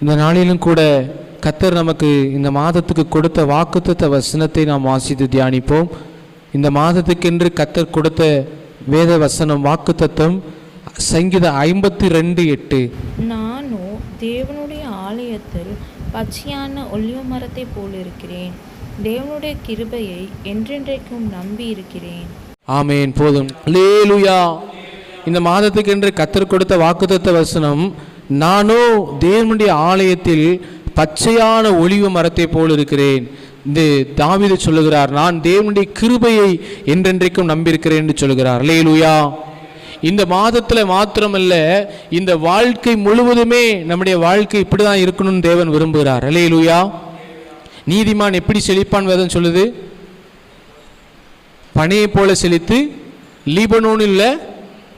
இந்த நாளிலும் கூட கர்த்தர் நமக்கு இந்த மாதத்துக்கு கொடுத்த வாக்குத்தத்த வசனத்தை நாம் வாசித்து தியானிப்போம். இந்த மாதத்துக்கென்று கர்த்தர் கொடுத்த வேத வசனம் வாக்குத்தத்தம் சங்கீதம் 52:8. நானோ தேவனுடைய ஆலயத்தில் பச்சையான ஒலிவ மரத்தை போல் இருக்கிறேன். தேவனுடைய கிருபையை என்றென்றைக்கும் நம்பி இருக்கிறேன். ஆமேன். போதும். அல்லேலூயா. இந்த மாதத்துக்கென்று கர்த்தர் கொடுத்த வாக்குத்தத்த வசனம், நானோ தேவனுடைய ஆலயத்தில் பச்சையான ஒலிவ மரத்தை போல் இருக்கிறேன். இந்த தாவீது சொல்லுகிறார், நான் தேவனுடைய கிருபையை என்றென்றைக்கும் நம்பியிருக்கிறேன் என்று சொல்லுகிறார். அல்லேலூயா. இந்த மாதத்தில் மாத்திரமல்ல, இந்த வாழ்க்கை முழுவதுமே நம்முடைய வாழ்க்கை இப்படி தான் இருக்கணும்னு தேவன் விரும்புகிறார். அல்லேலூயா. நீதிமான் எப்படி செழிப்பான் வேதம் சொல்லுது? பனையை போல செழித்து லீபனோனில்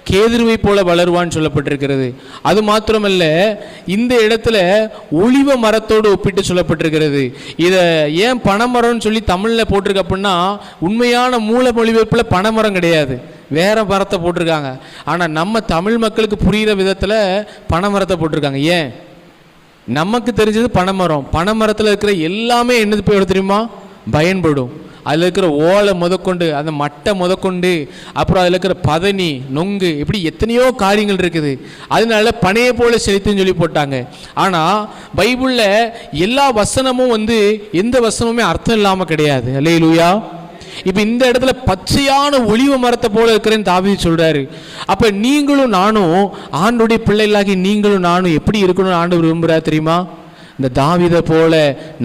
கேதுருவை போல வளருவான்னு சொல்லப்பட்டிருக்கிறது. அது மாத்திரமல்ல, இந்த இடத்துல ஒலிவ மரத்தோடு ஒப்பிட்டு சொல்லப்பட்டிருக்கிறது. இதை ஏன் பனைமரம்னு சொல்லி தமிழில் போட்டிருக்கு அப்படின்னா, உண்மையான மூல மொழிபெயர்ப்பில் பனைமரம் கிடையாது, வேற மரத்தை போட்டிருக்காங்க. ஆனால் நம்ம தமிழ் மக்களுக்கு புரிகிற விதத்தில் பனைமரத்தை போட்டிருக்காங்க. ஏன்? நமக்கு தெரிஞ்சது பனைமரம். பனைமரத்தில் இருக்கிற எல்லாமே என்னது போய் தெரியுமா? பயன்படும். அதில் இருக்கிற ஓலை முதற்கொண்டு, அந்த மட்டை முதற்கொண்டு, அப்புறம் அதில் இருக்கிற பதனி, நொங்கு, இப்படி எத்தனையோ காரியங்கள் இருக்குது. அதனால பனையை போல செழித்துன்னு சொல்லி போட்டாங்க. ஆனால் பைபிளில் எல்லா வசனமும் எந்த வசனமுமே அர்த்தம் இல்லாமல் கிடையாது. அல்லேலூயா. இப்போ இந்த இடத்துல பச்சையான ஒலிவ மரத்தை போல இருக்கிறேன்னு தாவீது சொல்றாரு. அப்போ நீங்களும் நானும், ஆண்டுடைய பிள்ளைகளாகி நீங்களும் நானும் எப்படி இருக்கணும்னு ஆண்டவர் விரும்புகிறார் தெரியுமா? இந்த தாவீதை போல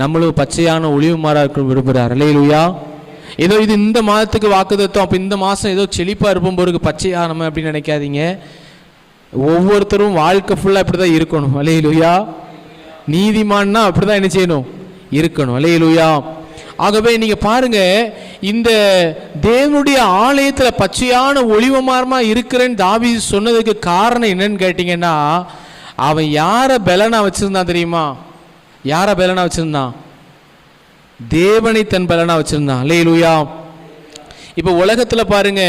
நம்மளும் பச்சையான ஒலிவ மரம் விரும்புகிறார். அல்லேலூயா. ஏதோ இது இந்த மாதத்துக்கு வாக்குத்தத்தம், அப்போ இந்த மாதம் ஏதோ செழிப்பாக இருப்போம் போருக்கு பச்சையா நம்ம அப்படின்னு நினைக்காதீங்க. ஒவ்வொருத்தரும் வாழ்க்கை ஃபுல்லாக இப்படி தான் இருக்கணும். அல்லேலூயா. நீதிமான்னா அப்படி தான் என்ன செய்யணும்? இருக்கணும். அல்லேலூயா. ஆகவே நீங்கள் பாருங்க, இந்த தேவனுடைய ஆலயத்தில் பச்சையான ஒலிவ மரமா இருக்கிறேன்னு தாவீது சொன்னதுக்கு காரணம் என்னன்னு கேட்டிங்கன்னா, அவன் யாரை பலனா வச்சிருந்தான் தெரியுமா? யாரை பலனா வச்சிருந்தான்? தேவனை தன் பலனா வச்சிருந்தான். அல்லேலூயா. இப்போ உலகத்தில் பாருங்க,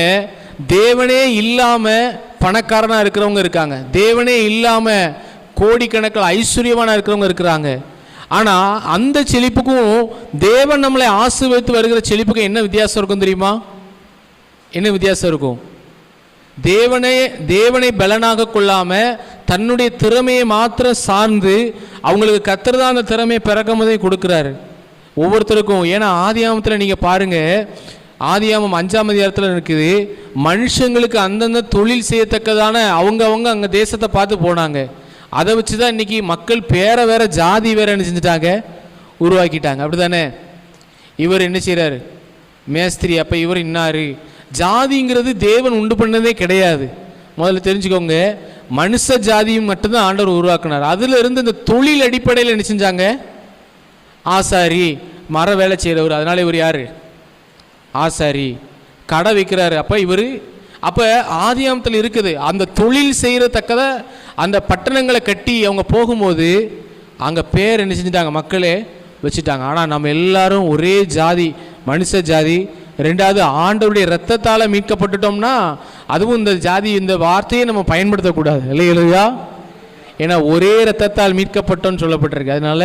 தேவனே இல்லாமல் பணக்காரனாக இருக்கிறவங்க இருக்காங்க, தேவனே இல்லாமல் கோடிக்கணக்கில் ஐஸ்வர்யமான இருக்கிறவங்க இருக்கிறாங்க. ஆனால் அந்த செழிப்புக்கும் தேவன் நம்மளை ஆசீர்வதித்து வருகிற செழிப்புக்கும் என்ன வித்தியாசம் இருக்கும் தெரியுமா? என்ன வித்தியாசம் இருக்கும்? தேவனை பலனாக கொள்ளாமல் தன்னுடைய திறமையை மாத்திரம் சார்ந்து அவங்களுக்கு கர்த்தர் தான் அந்த திறமையை பிறக்கும் போதே கொடுக்குறாரு ஒவ்வொருத்தருக்கும். ஏன்னா ஆதியாமத்தில் நீங்கள் பாருங்கள், ஆதியாமம் 5ஆம் அதிகாரத்தில் இருக்குது, மனுஷங்களுக்கு அந்தந்த தொழில் செய்யத்தக்கதான அவங்க அங்கே தேசத்தை பார்த்து போனாங்க. அதை வச்சு தான் இன்றைக்கி மக்கள் பேரை வேற ஜாதி வேற என்ன செஞ்சுட்டாங்க? உருவாக்கிட்டாங்க. அப்படி தானே? இவர் என்ன செய்கிறார்? மேஸ்திரி. அப்போ இவர் இன்னாரு. ஜாதிங்கிறது தேவன் உண்டு பண்ணதே கிடையாது. முதல்ல தெரிஞ்சுக்கோங்க, மனுஷ ஜாதியும் மட்டும்தான் ஆண்டவர் உருவாக்குனார். அதில் இருந்து இந்த தொழில் அடிப்படையில் என்ன செஞ்சாங்க? ஆசாரி, மர வேலை செய்கிறவர். அதனால இவர் யார்? ஆசாரி. கடை வைக்கிறாரு. அப்போ ஆதியாமத்தில் இருக்குது, அந்த தொழில் செய்கிறத்தக்கத அந்த பட்டணங்களை கட்டி அவங்க போகும்போது அங்கே பேர் என்ன செஞ்சிட்டாங்க? மக்களே வச்சுட்டாங்க. ஆனால் நம்ம எல்லாரும் ஒரே ஜாதி, மனுஷ ஜாதி. ரெண்டாவது, ஆண்டவருடைய இரத்தத்தால் மீட்கப்பட்டுட்டோம்னா அதுவும் இந்த ஜாதி, இந்த வார்த்தையை நம்ம பயன்படுத்தக்கூடாது. இல்லையா? ஏன்னா ஒரே இரத்தத்தால் மீட்கப்பட்டோம்னு சொல்லப்பட்டிருக்கு. அதனால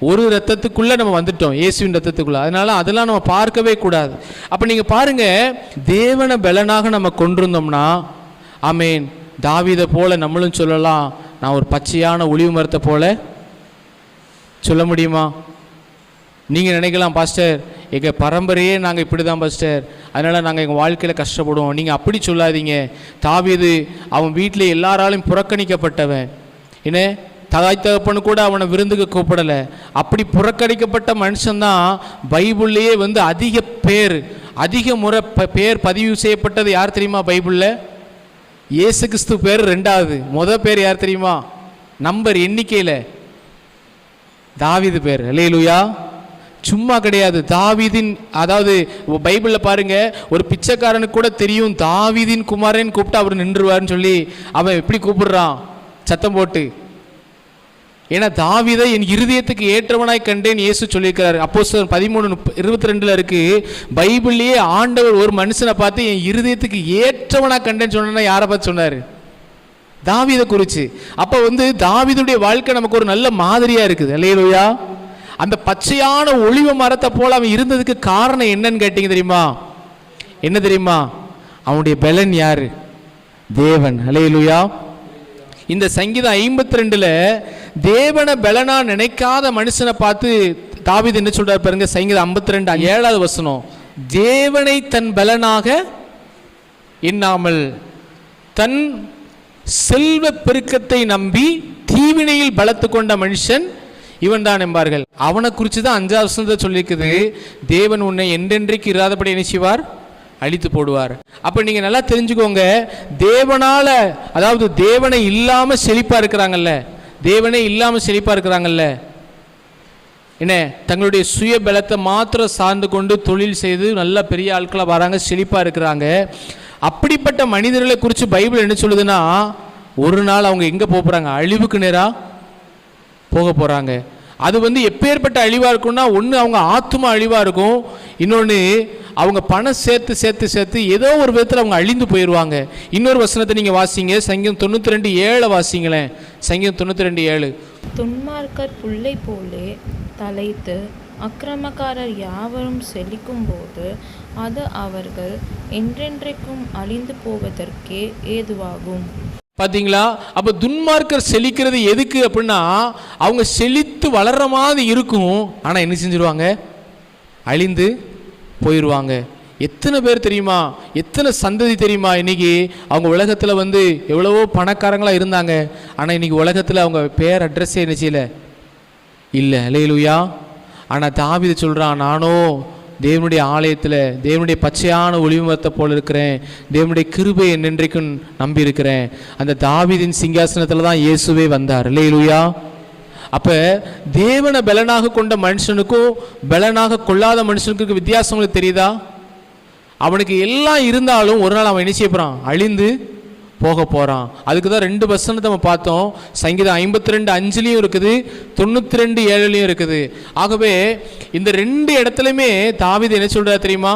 ஒரு இரத்தத்துக்குள்ளே நம்ம வந்துட்டோம், இயேசுவின் இரத்தத்துக்குள்ளே. அதனால அதெல்லாம் நம்ம பார்க்கவே கூடாது. அப்போ நீங்கள் பாருங்கள், தேவனை பலனாக நம்ம கொண்டிருந்தோம்னா, ஆமேன், தாவீதை போல நம்மளும் சொல்லலாம், நான் ஒரு பச்சையான ஒலிவ மரத்தை போல சொல்ல முடியுமா? நீங்கள் நினைக்கலாம், பாஸ்டர் எங்கள் பரம்பரையே நாங்கள் இப்படி தான் பாஸ்டர், அதனால் நாங்கள் எங்கள் வாழ்க்கையில் கஷ்டப்படுவோம். நீங்கள் அப்படி சொல்லாதீங்க. தாவீது அவன் வீட்டில் எல்லாராலும் புறக்கணிக்கப்பட்டவன். என்ன, தாய் தகப்பனு கூட அவனை விருந்துக்கு கூப்பிடலை. அப்படி புறக்கணிக்கப்பட்ட மனுஷன்தான் பைபிள்லேயே அதிக முறை பேர் பதிவு செய்யப்பட்டது யார் தெரியுமா? பைபிளில் இயேசு கிறிஸ்து பேர் 2வது. முதல் பேர் யார் தெரியுமா? நம்பர் எண்ணிக்கையில் தாவீது பேர். அல்லேலூயா. சும்மா கிடையாது. தாவீதின், அதாவது பைபிளில் பாருங்க, ஒரு பிச்சைக்காரனுக்கு கூட தெரியும் தாவீதின் குமாரன் கூப்பிட்டு அவர் நின்றுவார்னு சொல்லி. அவன் எப்படி கூப்பிடுறான்? சத்தம் போட்டு. ஏன்னா தாவீதை என் இருதயத்துக்கு ஏற்றவனாய் கண்டேன் இயேசு சொல்லியிருக்கிறார். அப்போஸ்தலர் 13:22 இருக்கு. பைபிள்லேயே ஆண்டவர் ஒரு மனுஷனை பார்த்து என் இருதயத்துக்கு ஏற்றவனாக கண்டேன்னு சொன்னா யாரை பார்த்து சொன்னார்? தாவீதை குறித்து. அப்போ தாவீதுடைய வாழ்க்கை நமக்கு ஒரு நல்ல மாதிரியாக இருக்குது. அல்லேலூயா. அந்த பச்சையான ஒலிவ மரத்தை போல அவன் இருந்ததுக்கு காரணம் என்னன்னு கேட்டீங்க தெரியுமா? என்ன தெரியுமா? அவனுடைய பலன் யாரு? தேவன். அல்லேலூயா. இந்த சங்கீதம் 52ல் தேவனை பலனா நினைக்காத மனுஷனை பார்த்து தாவீது என்ன சொல்றாரு பாருங்க. சங்கீதம் 52 7வது வசனம், தேவனை தன் பலனாக எண்ணாமல் தன் செல்வ பெருக்கத்தை நம்பி தீவினையில் பலத்து கொண்ட மனுஷன் இவன் தான் என்பார்கள். அவனை குறித்து தான் 5வது வசனத்தை சொல்லியிருக்குது, தேவன் உன்னை என்றென்றைக்கு இராதபடி என்ன செய்வார்? அழித்து போடுவார். அப்ப நீங்க நல்லா தெரிஞ்சுக்கோங்க, தேவனால, அதாவது தேவனை இல்லாம செழிப்பா இருக்கிறாங்கல்ல, தேவனே இல்லாம செழிப்பா இருக்கிறாங்கல்ல, என்ன தங்களுடைய சுய பலத்தை மாத்திரம் சார்ந்து கொண்டு தொழில் செய்து நல்ல பெரிய ஆட்களாக வராங்க, செழிப்பா இருக்கிறாங்க. அப்படிப்பட்ட மனிதர்களை குறித்து பைபிள் என்ன சொல்லுதுன்னா, ஒரு நாள் அவங்க எங்க போறாங்க? அழிவுக்கு நேரா போக போறாங்க. அது எப்பேற்பட்ட அழிவா இருக்கும்னா, ஒன்று அவங்க ஆத்துமா அழிவா இருக்கும், இன்னொன்று அவங்க பணம் சேர்த்து சேர்த்து சேர்த்து ஏதோ ஒரு விதத்தில் அவங்க அழிந்து போயிடுவாங்க. இன்னொரு வசனத்தை நீங்க வாசிங்க, சங்கீதம் 92:7 வாசிங்களேன். சங்கீதம் 92:7, துன்மார்க்கர் புல்லை போலே தலைத்து அக்கிரமக்காரர் யாவரும் செழிக்கும் போது அது அவர்கள் என்றென்றைக்கும் அழிந்து போவதற்கே ஏதுவாகும். பார்த்தீங்களா? அப்போ துன்மார்க்கர் செழிக்கிறது எதுக்கு அப்படின்னா, அவங்க செழித்து வளர்ற மாதிரி இருக்கும், ஆனால் என்ன செஞ்சிருவாங்க? அழிந்து போயிடுவாங்க. எத்தனை பேர் தெரியுமா? எத்தனை சந்ததி தெரியுமா? இன்னைக்கு அவங்க உலகத்தில் எவ்வளவோ பணக்காரங்களாக இருந்தாங்க, ஆனால் இன்னைக்கு உலகத்தில் அவங்க பேர் அட்ரஸே என்ன செய்யலை? இல்லை. அல்லேலூயா. ஆனால் தாவீது சொல்கிறான், நானோ தேவனுடைய ஆலயத்தில் தேவனுடைய பச்சையான ஒளிமரத்தை போல் இருக்கிறேன், தேவனுடைய கிருபை என்னென்றைக்கும் நம்பி இருக்கிறேன். அந்த தாவீதின் சிங்காசனத்தில் தான் இயேசுவே வந்தார். அல்லேலூயா. அப்போ தேவனை பலனாக கொண்ட மனுஷனுக்கும் பலனாக கொள்ளாத மனுஷனுக்கு வித்தியாசம் உங்களுக்கு தெரியுதா? அவனுக்கு எல்லாம் இருந்தாலும் ஒரு நாள் அவன் என்ன செய்ய போகிறான்? அழிந்து போக போகிறான். அதுக்கு தான் 2 வசனத்தை நம்ம பார்த்தோம். சங்கீதம் 52:5 இருக்குது, 92:7 இருக்குது. ஆகவே இந்த 2 இடத்துலையுமே தாவீது என்ன சொல்றாரு தெரியுமா?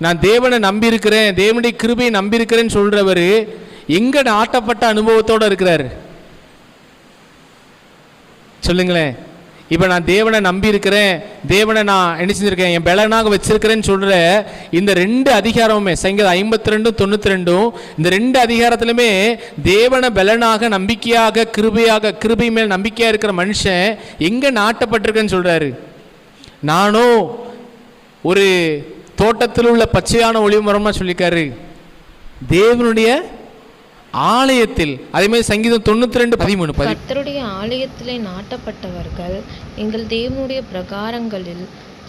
நான் தேவனை நம்பி இருக்கிறேன், தேவனுடைய கிருபையை நம்பி இருக்கிறேன்னு சொல்றவர் எங்க நாட்டப்பட்ட அனுபவத்தோடு இருக்கிறார்? சொல்லுங்களேன். இப்போ நான் தேவனை நம்பி இருக்கிறேன், தேவனை நான் என்ன செஞ்சிருக்கேன், என் பலனாக வச்சிருக்கிறேன்னு சொல்ற இந்த 2 அதிகாரமுமே, சங்கீதம் 52, 92, இந்த 2 அதிகாரத்திலுமே தேவனை பலனாக நம்பிக்கையாக கிருபையாக, கிருபை மேல் நம்பிக்கையா இருக்கிற மனுஷன் எங்க நாட்டப்பட்டிருக்கேன்னு சொல்றாரு. நானும் ஒரு தோட்டத்தில் உள்ள பச்சையான ஒளிவு மரமா சொல்லிக்காரு, தேவனுடைய ஆலயத்தில். அதே மாதிரி சங்கீதம் 92:13, கர்த்தருடைய ஆலயத்திலே நாட்டப்பட்டவர்கள் எங்கள் தேவனுடைய பிரகாரங்களில்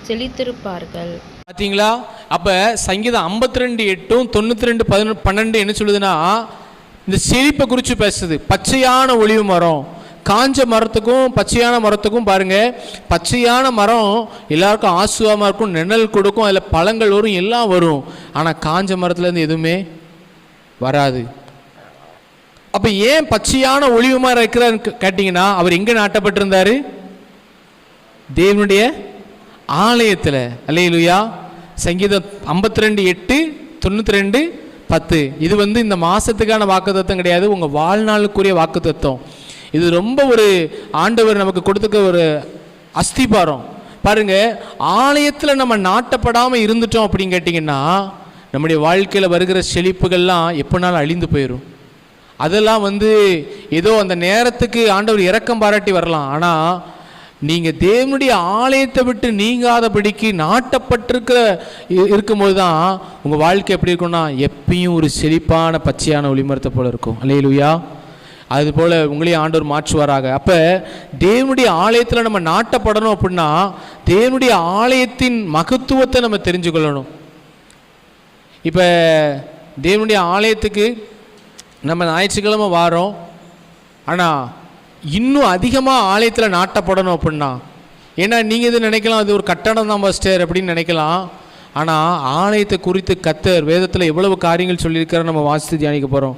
செழித்திருப்பார்கள். பார்த்தீங்களா? அப்ப சங்கீதம் 52:8, 92:12 என்ன சொல்லுதுன்னா, இந்த செழிப்பை குறித்து பேசுது. பச்சையான ஒளிவு மரம், காஞ்ச மரத்துக்கும் பச்சையான மரத்துக்கும் பாருங்க, பச்சையான மரம் எல்லாருக்கும் ஆசுவாமா இருக்கும், நிழல் கொடுக்கும், அதில் பழங்கள் வரும், எல்லாம் வரும். ஆனால் காஞ்ச மரத்துலேருந்து எதுவுமே வராது. அப்போ ஏன் பச்சையான ஒளிவு மரம் இருக்கிறான்னு கேட்டிங்கன்னா, அவர் எங்கே நாட்டப்பட்டிருந்தார்? தேவனுடைய ஆலயத்தில். அல்லேலூயா. சங்கீதம் 52:8, 92:10 இது இந்த மாதத்துக்கான வாக்குத்தத்தம் கிடையாது, உங்கள் வாழ்நாளுக்குரிய வாக்குத்தத்தம். இது ரொம்ப ஒரு ஆண்டவர் நமக்கு கொடுத்துக்க ஒரு அஸ்திபாரம். பாருங்க, ஆலயத்தில் நம்ம நாட்டப்படாமல் இருந்துட்டோம் அப்படின்னு கேட்டிங்கன்னா, நம்முடைய வாழ்க்கையில் வருகிற செழிப்புகள்லாம் எப்போனாலும் அழிந்து போயிடும். அதெல்லாம் ஏதோ அந்த நேரத்துக்கு ஆண்டவர் இரக்கம் பாராட்டி வரலாம். ஆனால் நீங்கள் தேவனுடைய ஆலயத்தை விட்டு நீங்காதபடிக்கு நாட்டப்பட்டிருக்கிற இருக்கும்போது தான் உங்கள் வாழ்க்கை எப்படி இருக்கும்னா, எப்பயும் ஒரு செழிப்பான பச்சையான ஒளிமரத்தை போல இருக்கும். அல்லேலூயா. அதுபோல் உங்களையும் ஆண்டவர் மாற்றுவாராக. அப்போ தேவனுடைய ஆலயத்தில் நம்ம நாட்டப்படணும் அப்படின்னா, தேவனுடைய ஆலயத்தின் மகத்துவத்தை நம்ம தெரிஞ்சுக்கொள்ளணும். இப்போ தேவனுடைய ஆலயத்துக்கு நம்ம ஞாயிற்றுக்கிழமை வாரோம், ஆனால் இன்னும் அதிகமாக ஆலயத்தில் நாட்டப்படணும் அப்படின்னா, ஏன்னா நீங்கள் இது நினைக்கலாம், அது ஒரு கட்டடம் தான் மாஸ்டர் அப்படின்னு நினைக்கலாம். ஆனால் ஆலயத்தை குறித்து கர்த்தர் வேதத்தில் எவ்வளவு காரியங்கள் சொல்லியிருக்காரு நம்ம வாசித்து தியானிக்க போகிறோம்.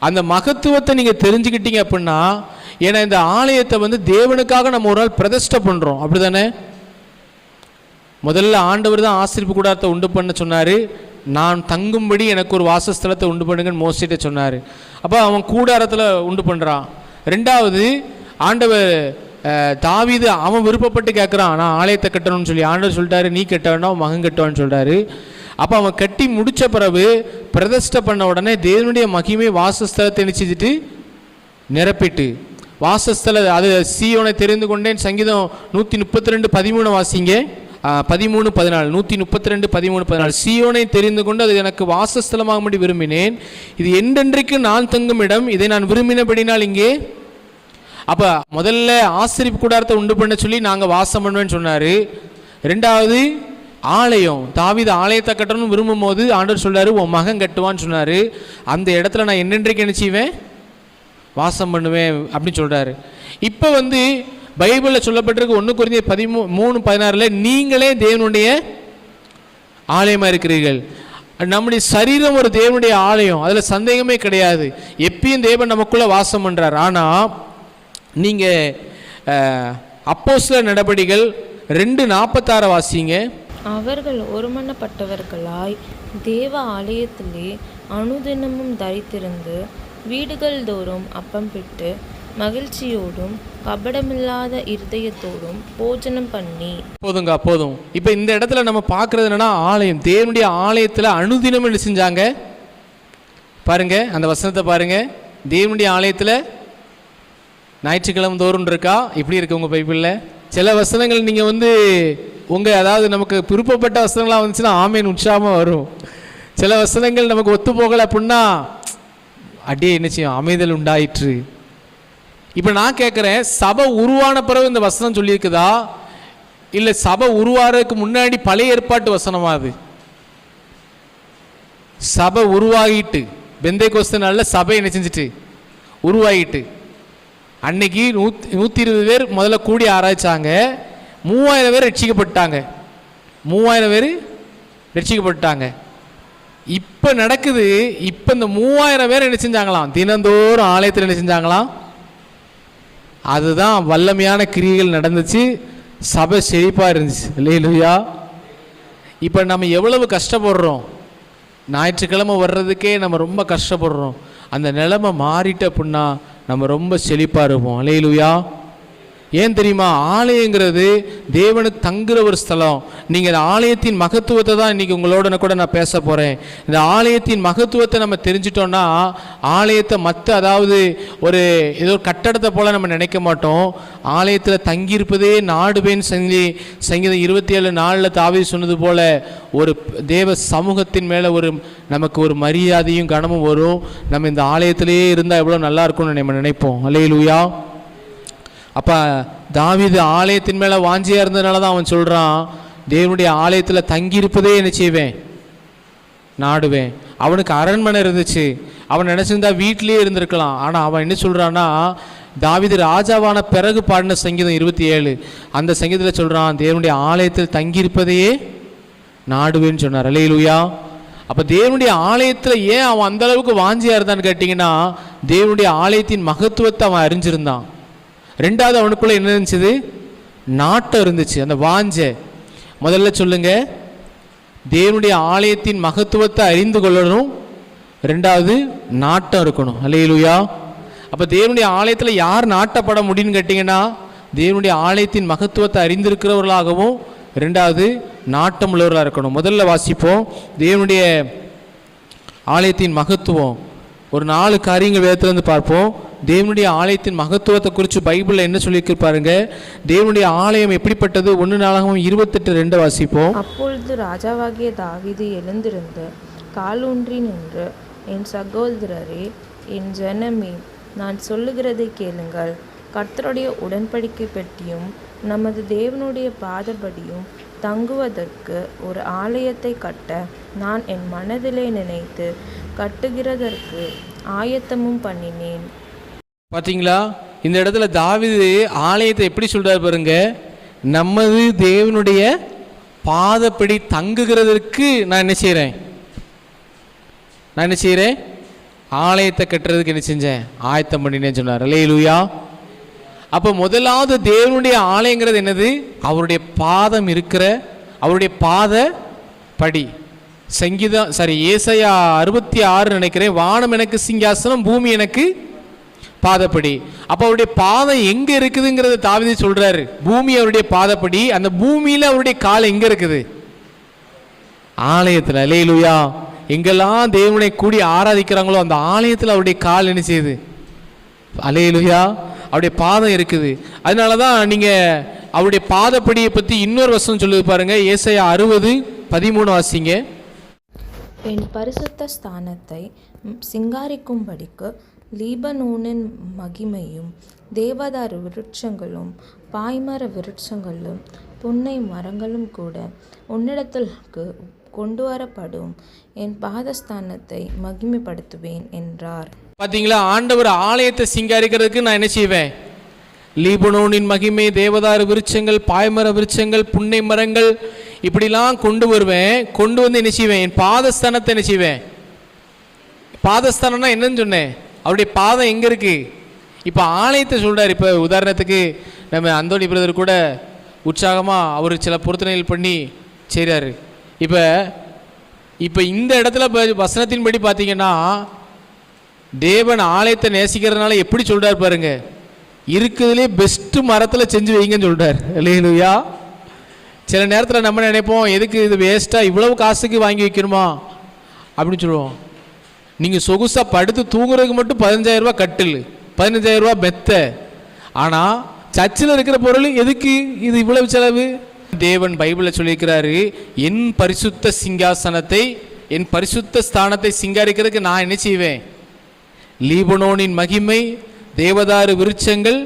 அந்த மகத்துவத்தை நீங்கள் தெரிஞ்சுக்கிட்டீங்க அப்படின்னா, ஏன்னா இந்த ஆலயத்தை தேவனுக்காக நம்ம ஒரு நாள் பிரதிஷ்டை பண்ணுறோம், அப்படி தானே? முதல்ல ஆண்டவர் தான் ஆசரிப்பு கூடாரத்தை உண்டு பண்ண சொன்னார். நான் தங்கும்படி எனக்கு ஒரு வாசஸ்தலத்தை உண்டு பண்ணுங்கன்னு மோசேட்ட சொன்னார். அப்போ அவன் கூடாரத்தில் உண்டு பண்ணுறான். ரெண்டாவது ஆண்டவர் தாவீது அவன் விருப்பப்பட்டு கேட்குறான், நான் ஆலயத்தை கட்டணும்னு சொல்லி. ஆண்டவர் சொல்லிட்டாரு, நீ கட்ட வேண்டாம், மகன் கட்டுவான்னு சொல்கிறாரு. அப்போ அவன் கட்டி முடித்த பிறகு பிரதிஷ்டை பண்ண உடனே தேவனுடைய மகிமை வாசஸ்தலத்தை நிச்சயிச்சுட்டு நிரப்பிட்டு வாசஸ்தல அது சீயோனை தெரிந்து கொண்டேன். சங்கீதம் 132:13 வாசிங்க. 13:14 132:13 சீயோனை தெரிந்து கொண்டு அது எனக்கு வாசஸ்தலமாகும்படி விரும்பினேன், இது என்றென்றைக்கு நான் தங்கும் இடம், இதை நான் விரும்பினபடினால் இங்கே. அப்போ முதல்ல ஆசரிப்பு கூடாரத்தை உண்டு பண்ண சொல்லி நாங்கள் வாசம் பண்ணுவேன்னு சொன்னார். ரெண்டாவது ஆலயம், தாவீது ஆலயத்தை கட்டணும்னு விரும்பும் போது ஆண்டவர் சொல்றாரு, உன் மகன் கட்டுவான்னு சொன்னார். அந்த இடத்துல நான் என்னென்றைக்கு நினைச்சுவேன், வாசம் பண்ணுவேன் அப்படின்னு சொல்கிறாரு. இப்போ பைபிளில் சொல்லப்பட்டிருக்கு 1 கொரிந்தியர் 13:16 நீங்களே தேவனுடைய ஆலயமாக இருக்கிறீர்கள். நம்முடைய சரீரம் ஒரு தேவனுடைய ஆலயம், அதில் சந்தேகமே கிடையாது. எப்பயும் தேவன் நமக்குள்ளே வாசம் பண்ணுறார். ஆனால் நீங்கள் அப்போஸ்தலர் நடபடிகள் 2:46 வாசிங்க. அவர்கள் ஒருமனப்பட்டவர்களாய் தேவ ஆலயத்திலே அனுதினமும் தரித்திருந்து வீடுகள் தோறும் அப்பம் பிட்டு மகிழ்ச்சியோடும் கபடமில்லாத இருதயத்தோடும் போஜனம் பண்ணி. போதும். இப்போ இந்த இடத்துல நம்ம பார்க்கறது என்னன்னா, ஆலயம், தேவனுடைய ஆலயத்தில் அனுதினம் என்ன செஞ்சாங்க பாருங்க. அந்த வசனத்தை பாருங்க. தேவனுடைய ஆலயத்தில் ஞாயிற்றுக்கிழமை தோறும் இருக்கா? இப்படி இருக்கு உங்கள் பைபிளில். சில வசனங்கள் நீங்கள் அதாவது நமக்கு விருப்பப்பட்ட வசனங்களாக வந்துச்சுன்னா ஆமேன் உற்சாகமாக வரும். சில வசனங்கள் நமக்கு ஒத்து போகலை அப்படின்னா அப்படியே என்ன செய்யும், அமைதல் உண்டாயிற்று. இப்போ நான் கேட்குறேன், சபை உருவான பிறகு இந்த வசனம் சொல்லியிருக்குதா, இல்லை சபை உருவாகிறதுக்கு முன்னாடி பழைய ஏற்பாட்டு வசனமா? அது சபை உருவாகிட்டு பெந்தைக்கோஸ்து நாளில் சபை என்ன செஞ்சுட்டு உருவாகிட்டு அன்னைக்கு 120 பேர் முதல்ல கூடி ஆராய்ச்சாங்க. 3000 பேர் ரட்சிக்கப்பட்டாங்க. 3000 பேர் ரட்சிக்கப்பட்டாங்க. இப்போ நடக்குது, இப்போ இந்த 3000 பேர் என்ன செஞ்சாங்களாம், தினந்தோறும் ஆலயத்தில் என்ன செஞ்சாங்களாம். அதுதான் வல்லமையான கிரியைகள் நடந்துச்சு, சபை செழிப்பாக இருந்துச்சு. இல்லையா? இப்போ நம்ம எவ்வளவு கஷ்டப்படுறோம், ஞாயிற்றுக்கிழமை வர்றதுக்கே நம்ம ரொம்ப கஷ்டப்படுறோம். அந்த நிலைமை மாறிட்டு அப்படின்னா நம்ம ரொம்ப செழிப்பாக இருப்போம். அல்லேலூயா. ஏன் தெரியுமா, ஆலயங்கிறது தேவனுக்கு தங்குற ஒரு ஸ்தலம். நீங்கள் இந்த ஆலயத்தின் மகத்துவத்தை தான் இன்றைக்கி உங்களோட கூட நான் பேச போகிறேன். இந்த ஆலயத்தின் மகத்துவத்தை நம்ம தெரிஞ்சிட்டோன்னா ஆலயத்தை அதாவது ஏதோ ஒரு கட்டடத்தை போல் நம்ம நினைக்க மாட்டோம். ஆலயத்தில் தங்கியிருப்பதே நாடுவேன்னு சங்கீதம் 27:4 தாவீது சொன்னது போல் ஒரு தேவ சமூகத்தின் மேலே நமக்கு ஒரு மரியாதையும் கனமும் வரும். நம்ம இந்த ஆலயத்திலேயே இருந்தால் எவ்வளோ நல்லா இருக்கும்னு நம்ம நினைப்போம். அல்லேலூயா. அப்போ தாவீது ஆலயத்தின் மேலே வாஞ்சியாக இருந்ததுனால தான் அவன் சொல்கிறான், தேவனுடைய ஆலயத்தில் தங்கியிருப்பதே என்ன செய்வேன், நாடுவேன். அவனுக்கு அரண்மனை இருந்துச்சு, அவன் நினச்சிருந்தா வீட்டிலே இருந்திருக்கலாம். ஆனால் அவன் என்ன சொல்கிறான்னா, தாவீது ராஜாவான பிறகு பாடின சங்கீதம் 27 அந்த சங்கீதத்தில் சொல்கிறான், தேவனுடைய ஆலயத்தில் தங்கியிருப்பதையே நாடுவேன்னு சொன்னார். அல்லேலூயா. அப்போ தேவனுடைய ஆலயத்தில் ஏன் அவன் அந்த அளவுக்கு வாஞ்சியாக இருந்தான்னு கேட்டிங்கன்னா, தேவனுடைய ஆலயத்தின் மகத்துவத்தை அவன் அறிஞ்சிருந்தான். ரெண்டாவது அவனுக்குள்ள என்ன இருந்துச்சு, நாட்டம் இருந்துச்சு, அந்த வாஞ்ச. முதல்ல சொல்லுங்க, தேவனுடைய ஆலயத்தின் மகத்துவத்தை அறிந்து கொள்ளணும். ரெண்டாவது நாட்டம் இருக்கணும். அல்லேலூயா. அப்போ தேவனுடைய ஆலயத்தில் யார் நாட்டப்பட முடியும்னு கேட்டிங்கன்னா, தேவனுடைய ஆலயத்தின் மகத்துவத்தை அறிந்திருக்கிறவர்களாகவும் ரெண்டாவது நாட்டம் உள்ளவர்களாக இருக்கணும். முதல்ல வாசிப்போம், தேவனுடைய ஆலயத்தின் மகத்துவம். ஒரு 4 காரியங்கள் வேதத்திலிருந்து பார்ப்போம். தேவனுடைய ஆலயத்தின் மகத்துவத்தை குறித்து பைபிளில் என்ன சொல்லியிருக்கு பாருங்க. தேவனுடைய ஆலயம் எப்படிப்பட்டது, 1 நாளாகமம் 28:2 வாசிப்போம். அப்பொழுது ராஜாவாகிய தாவீது எழுந்திருந்து காலூன்றி நின்று, என் சகோதரரே, என் ஜனமே, நான் சொல்லுகிறதை கேளுங்கள். கர்த்தருடைய உடன்படிக்கை பெட்டியும் நமது தேவனுடைய பாதபடியும் தங்குவதற்கு ஒரு ஆலயத்தை கட்ட நான் என் மனதிலே நினைத்து கட்டுகிறதற்கு ஆயத்தமும் பண்ணினேன். பார்த்தீங்களா, இந்த இடத்துல தாவீது ஆலயத்தை எப்படி சொல்றாரு பாருங்க. நமது தேவனுடைய பாதப்படி தங்குகிறதற்கு நான் என்ன செய்கிறேன், ஆலயத்தை கட்டுறதுக்கு என்ன செஞ்சேன், ஆயத்தம் பண்ணினேன்னு சொன்னார். அல்லேலூயா. அப்போ முதலாவது தேவனுடைய ஆலயங்கிறது என்னது, அவருடைய பாதம் இருக்கிற அவருடைய பாத படி. ஏசாயா 66 நினைக்கிறேன், வானம் எனக்கு சிங்காசனம், பூமி எனக்கு பாதப்படி. அப்போ அவருடைய பாதம் எங்க இருக்குதுங்கிறத தாவீது சொல்றாரு. பூமி அவருடைய பாதப்படி, அந்த பூமியில அவருடைய கால் எங்க இருக்குது? ஆலயத்தில். அல்லேலூயா. எங்கெல்லாம் தேவனை கூடி ஆராதிக்கிறாங்களோ அந்த ஆலயத்தில் அவருடைய கால் என்ன செய்யுது? அல்லேலூயா. அவருடைய பாதம் இருக்குது. அதனால தான் நீங்கள் அவருடைய பாதப்படியை பற்றி இன்னொரு வசனம் சொல்லுது பாருங்க. ஏசாயா 60:13 வாசிங்க. என் பரிசுத்த ஸ்தானத்தை சிங்காரிக்கும்படிக்கு லீபனோனின் மகிமையும் தேவதாரு விருட்சங்களும் பாய்மர விருட்சங்களும் புன்னை மரங்களும் கூட உன்னிடத்திற்கு கொண்டு வரப்படும், என் பாதஸ்தானத்தை மகிமைப்படுத்துவேன் என்றார். பார்த்தீங்களா? ஆண்டவர் ஆலயத்தை சிங்காரிக்கிறதுக்கு நான் என்ன செய்வேன்? லீபனோனின் மகிமை, தேவதாரு விருட்சங்கள், பாய்மர விருட்சங்கள், புன்னை மரங்கள் இப்படிலாம் கொண்டு வருவேன். கொண்டு வந்து என்ன செய்வேன்? என் பாதஸ்தானத்தை என்ன செய்வேன்? பாதஸ்தானம்னா என்னன்னு சொன்னேன்? அவருடைய பாதம் எங்கே இருக்கு? இப்போ ஆலயத்தை சொல்கிறார். இப்போ உதாரணத்துக்கு நம்ம அந்தோணி பிரதர் கூட உற்சாகமாக அவர் சில பொருத்தனைகள் பண்ணி செய்கிறாரு. இப்போ இந்த இடத்துல வசனத்தின்படி பார்த்தீங்கன்னா தேவன் ஆலயத்தை நேசிக்கிறதுனால எப்படி சொல்கிறார் பாருங்க. இருக்கிறதுலே பெஸ்ட்டு மரத்தில் செஞ்சு வைங்கன்னு சொல்கிறார். இல்லையா? சில நேரத்தில் நம்ம நினைப்போம், எதுக்கு இது வேஸ்ட்டாக இவ்வளவு காசுக்கு வாங்கி வைக்கணுமா அப்படின்னு சொல்லுவோம். நீங்கள் சொகுசாக படுத்து தூங்குறதுக்கு மட்டும் 15,000 ரூபா கட்டில், 15,000 ரூபா மெத்தை. ஆனால் சர்ச்சில் இருக்கிற பொருள் எதுக்கு இது இவ்வளவு செலவு? தேவன் பைபிளில் சொல்லியிருக்கிறாரு, என் பரிசுத்த சிங்காசனத்தை, என் பரிசுத்த ஸ்தானத்தை சிங்காரிக்கிறதுக்கு நான் என்ன செய்வேன்? லீபனோனின் மகிமை, தேவதாரு விருட்சங்கள்,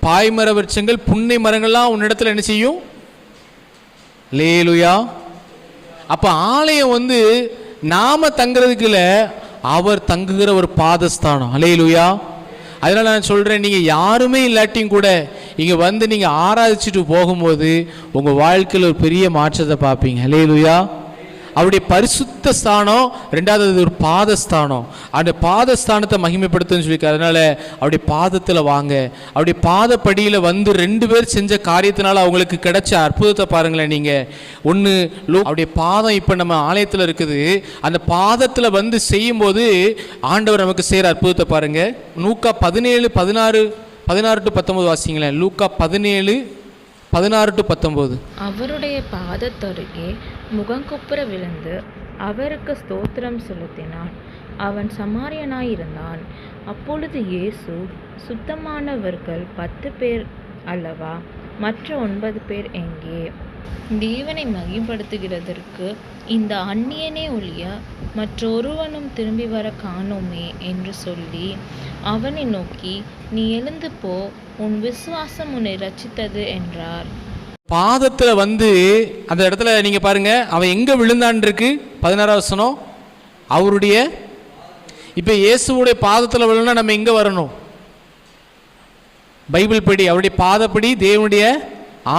பாய்மர விருட்சங்கள், புன்னை மரங்கள்லாம் உன்னிடத்தில் என்ன செய்யும்? லேலுயா. அப்போ ஆலயம் நாம தங்குறதுக்கு இல்லை, அவர் தங்குகிற ஒரு பாதஸ்தானம். அல்லேலூயா. அதனால் நான் சொல்கிறேன், நீங்கள் யாருமே இல்லாட்டியும் கூட இங்கே நீங்கள் ஆராதிச்சுட்டு போகும்போது உங்கள் வாழ்க்கையில் ஒரு பெரிய மாற்றத்தை பார்ப்பீங்க. அல்லேலூயா. அவருடைய பரிசுத்த ஸ்தானம், ரெண்டாவது ஒரு பாதஸ்தானம். அந்த பாதஸ்தானத்தை மகிமைப்படுத்துன்னு சொல்லியிருக்காரு. அதனால் அவருடைய பாதத்தில் வாங்க. அவருடைய பாதப்படியில் 2 பேர் செஞ்ச காரியத்தினால அவங்களுக்கு கிடைச்ச அற்புதத்தை பாருங்களேன். நீங்கள் ஒன்று அவருடைய பாதம் இப்போ நம்ம ஆலயத்தில் இருக்குது. அந்த பாதத்தில் செய்யும்போது ஆண்டவர் நமக்கு செய்கிற அற்புதத்தை பாருங்கள். லூக்கா 17:16-19 வாசிங்களேன். லூக்கா 17:16-19. அவருடைய பாதத்தருகே முகங்குப்புற விழுந்து அவருக்கு ஸ்தோத்திரம் செலுத்தினான். அவன் சமாரியனாயிருந்தான். அப்பொழுது இயேசு, சுத்தமானவர்கள் 10 பேர் அல்லவா, மற்ற 9 பேர் எங்கே? தேவனை மகிமைப்படுத்துகிறதற்கு இந்த அந்நியனே ஒழிய மற்றொருவனும் திரும்பி வர காணோமே என்று சொல்லி அவனை நோக்கி, நீ எழுந்து போ, உன் விசுவாசம் உன்னை ரட்சித்தது என்றார். பாதத்தில் அந்த இடத்துல நீங்க பாருங்க, அவன் எங்க விழுந்தான் இருக்கு. 16 வசனம். அவருடைய இப்ப இயேசுடைய பாதத்தில் விழுந்தா நம்ம எங்க வரணும்? பைபிள் படி அவருடைய பாதப்படி தேவனுடைய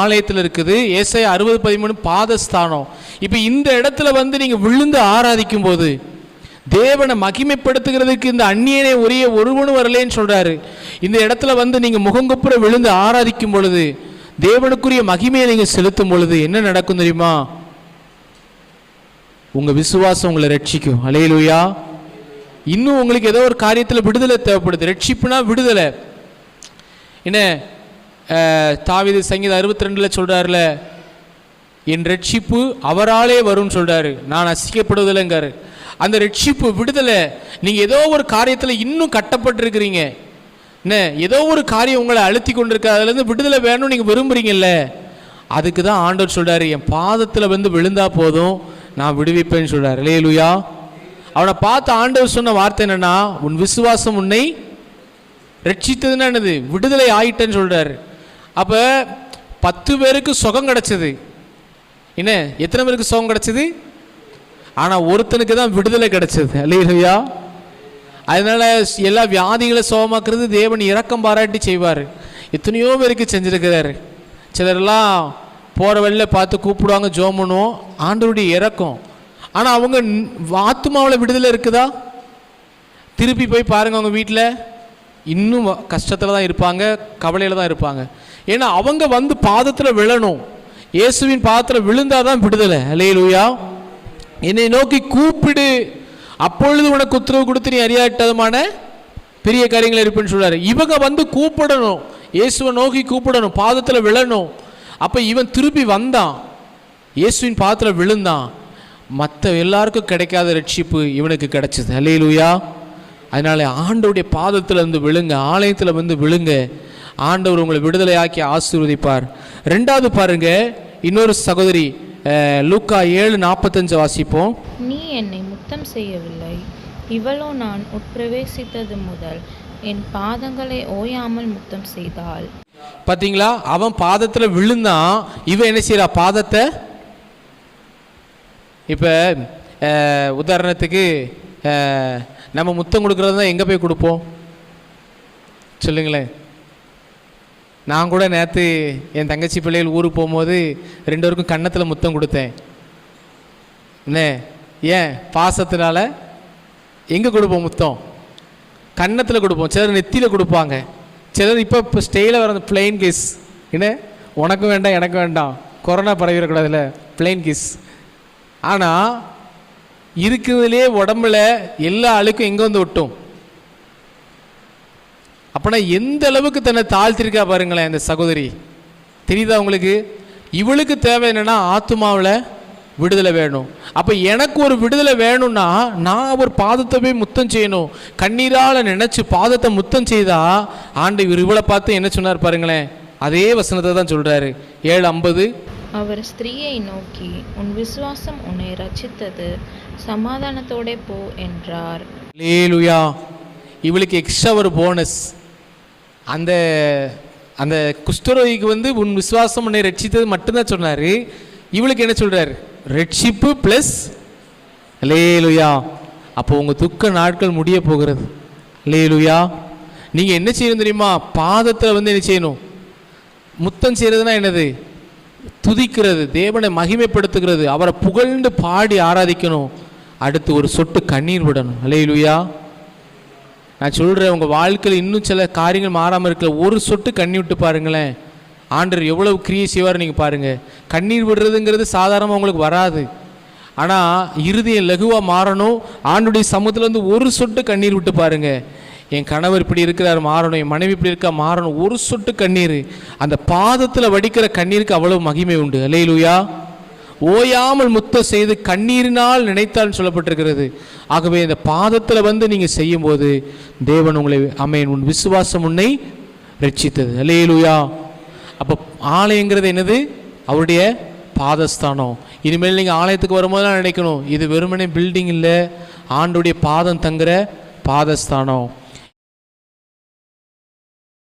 ஆலயத்தில் இருக்குது. ஏசாயா 60:13 பாதஸ்தானம். இப்போ இந்த இடத்துல நீங்க விழுந்து ஆராதிக்கும் போது தேவனை மகிமைப்படுத்துகிறதுக்கு இந்த அந்நியனே ஒருவனும் வரலேன்னு சொல்றாரு. இந்த இடத்துல நீங்க முகங்குப்புற விழுந்து ஆராதிக்கும் பொழுது, தேவனுக்குரிய மகிமையை நீங்க செலுத்தும் பொழுது என்ன நடக்கும் தெரியுமா? உங்க விசுவாசம் உங்களை ரட்சிக்கும். அல்லேலூயா. இன்னும் உங்களுக்கு ஏதோ ஒரு காரியத்தில் விடுதலை தேவைப்படுது. ரட்சிப்புனா விடுதலை. என்ன தாவீது சங்கீதம் 62 சொல்றாருல, என் ரட்சிப்பு அவராலே வரும்னு சொல்றாரு, நான் அசிக்கப்படுவதில்லைங்காரு. அந்த ரட்சிப்பு விடுதலை. நீங்க ஏதோ ஒரு காரியத்தில் இன்னும் கட்டப்பட்டிருக்கிறீங்க, என்ன ஏதோ ஒரு காரியம் உங்களை அழுத்தி கொண்டிருக்க, அதுலேருந்து விடுதலை வேணும்னு நீங்கள் விரும்புகிறீங்கல்ல, அதுக்கு தான் ஆண்டவர் சொல்கிறாரு, என் பாதத்தில் விழுந்தா போதும் நான் விடுவிப்பேன்னு சொல்கிறார். அல்லேலூயா. அவனை பார்த்து ஆண்டவர் சொன்ன வார்த்தை என்னன்னா, உன் விசுவாசம் உன்னை ரட்சித்ததுன்னா என்னது? விடுதலை ஆயிட்டேன்னு சொல்கிறார். அப்போ 10 பேருக்கு சுகம் கிடச்சிது. என்ன, எத்தனை பேருக்கு சுகம் கிடச்சிது? ஆனால் ஒருத்தனுக்கு தான் விடுதலை கிடச்சிது. அல்லேலூயா. அதனால் எல்லா வியாதிகளை சுகமாக்குறது தேவன் இரக்கம் பாராட்டி செய்வார். எத்தனையோ பேருக்கு செஞ்சுருக்கிறாரு. சிலரெல்லாம் போகிற வழியில் பார்த்து கூப்பிடுவாங்க, ஜெபம் பண்ணுவோம், ஆண்டவருடைய இரக்கம். ஆனால் அவங்க ஆத்துமாவில் விடுதலை இருக்குதா? திருப்பி போய் பாருங்கள், அவங்க வீட்டில் இன்னும் கஷ்டத்தில் தான் இருப்பாங்க, கவலையில் தான் இருப்பாங்க. ஏன்னா அவங்க பாதத்தில் விழணும். இயேசுவின் பாதத்தில் விழுந்தாதான் விடுதலை. அல்லேலூயா. என்னை நோக்கி கூப்பிடு, அப்பொழுது உனக்கு உத்தரவு கொடுத்து நீ அறியாட்டதுமான பெரிய காரியங்கள் இருப்பேன்னு சொல்றாரு. இவங்க வந்து கூப்பிடணும், இயேசுவை நோக்கி கூப்பிடணும், பாதத்தில் விழணும். அப்போ இவன் திருப்பி வந்தான், இயேசுவின் பாதத்தில் விழுந்தான். மற்ற எல்லாருக்கும் கிடைக்காத ரட்சிப்பு இவனுக்கு கிடைச்சது. அல்லேலூயா. அதனால ஆண்டவருடைய பாதத்தில் வந்து விழுங்க, ஆலயத்தில் வந்து விழுங்க. ஆண்டவர் உங்களை விடுதலையாக்கி ஆசீர்வதிப்பார். ரெண்டாவது பாருங்க, இன்னொரு சகோதரி லூக்கா 7:45 வாசிப்போம். நீ என்னை முத்தம் செய்யவில்லை, இவளோ நான் உட்பிரவேசித்தது முதல் என் பாதங்களை ஓயாமல் முத்தம் செய்தாள். பார்த்தீங்களா, அவன் பாதத்தில் விழுந்தான், இவன் என்ன செய்யறா, பாதத்தை. இப்போ உதாரணத்துக்கு நம்ம முத்தம் கொடுக்கறது தான் எங்கே போய் கொடுப்போம் சொல்லுங்களேன். நான் கூட நேற்று என் தங்கச்சி பிள்ளைகள் ஊருக்கு போகும்போது 2 பேருக்கும் கன்னத்தில் முத்தம் கொடுத்தேன். என்ன, ஏன், பாசத்தினால. எங்கே கொடுப்போம் முத்தம்? கன்னத்தில் கொடுப்போம். சிலர் நெத்தியில் கொடுப்பாங்க, சிலர் இப்போ ஸ்டைலில் வர பிளெயின் கிஸ். என்ன, உனக்கும் வேண்டாம் எனக்கும் வேண்டாம், கொரோனா பரவிடக்கூடாதுல, பிளெயின் கிஸ். ஆனால் இருக்கிறதுலே உடம்புல எல்லா அழுக்கும் எங்கே வந்து விட்டோம். அப்போனா எந்த அளவுக்கு தன்னை தாழ்த்திருக்கா பாருங்களேன் இந்த சகோதரி. தெரியுதா உங்களுக்கு? இவளுக்கு தேவை என்னென்னா ஆத்துமாவில் விடுதலை வேணும். அப்போ எனக்கு ஒரு விடுதலை வேணும்னா நான் ஒரு பாதத்தை போய் முத்தம் செய்யணும். கண்ணீரால் நினச்சி பாதத்தை முத்தம் செய்தா ஆண்டவர் இவளை பார்த்து என்ன சொன்னார் பாருங்களேன், அதே வசனத்தை தான் சொல்கிறாரு. 7:50. அவர் ஸ்திரீயை நோக்கி, உன் விசுவாசம் உன்னை ரட்சித்தது, சமாதானத்தோட போ என்றார். அல்லேலூயா. இவளுக்கு எக்ஸ்ட்ரா ஒரு போனஸ். அந்த அந்த குஷ்டரோகிக்கு வந்து உன் விசுவாசம் உன்னை ரட்சித்தது மட்டும்தான் சொன்னார். இவளுக்கு என்ன சொல்கிறார்? ரட்சிப்பு ப்ளஸ். அல்லேலூயா. அப்போ உங்கள் துக்க நாட்கள் முடிய போகிறது. அல்லேலூயா. நீங்கள் என்ன செய்யணும் தெரியுமா? பாதத்தில் வந்து என்ன செய்யணும்? முத்தம் செய்கிறதுனா என்னது? துதிக்கிறது, தேவனை மகிமைப்படுத்துகிறது, அவரை புகழ்ந்து பாடி ஆராதிக்கணும். அடுத்து ஒரு சொட்டு கண்ணீர் விடணும். அல்லேலூயா. நான் சொல்கிறேன், உங்கள் வாழ்க்கையில் இன்னும் சில காரியங்கள் மாறாமல் இருக்கல, ஒரு சொட்டு கண்ணீர் விட்டு பாருங்களேன், ஆண்டவர் எவ்வளவு கிரியை செய்வார் நீங்கள் பாருங்கள். கண்ணீர் விடுறதுங்கிறது சாதாரணமாக உங்களுக்கு வராது. ஆனால் இருதயம் லகுவாக மாறணும். ஆண்டுடைய சமூகத்தில் ஒரு சொட்டு கண்ணீர் விட்டு பாருங்கள். என் கணவர் இப்படி இருக்கிறார் மாறணும், என் மனைவி இப்படி இருக்கா மாறணும். ஒரு சொட்டு கண்ணீர், அந்த பாதத்தில் வடிக்கிற கண்ணீருக்கு அவ்வளவு மகிமை உண்டு. அல்லேலூயா. ஓயாமல் முத்தம் செய்து கண்ணீரினால் நினைத்தால் சொல்லப்பட்டிருக்கிறது. ஆகவே இந்த பாதத்தில் வந்து நீங்கள் செய்யும்போது தேவன் உங்களை அமேன், உன் விசுவாசம் உன்னை ரட்சித்தது. அல்லேலூயா. அப்போ ஆலயங்கிறது என்னது? அவருடைய பாதஸ்தானம். இனிமேல் நீங்கள் ஆலயத்துக்கு வரும்போதெல்லாம் நினைக்கணும், இது வெறுமனே பில்டிங் இல்லை, ஆண்டுடைய பாதம் தங்குற பாதஸ்தானம்.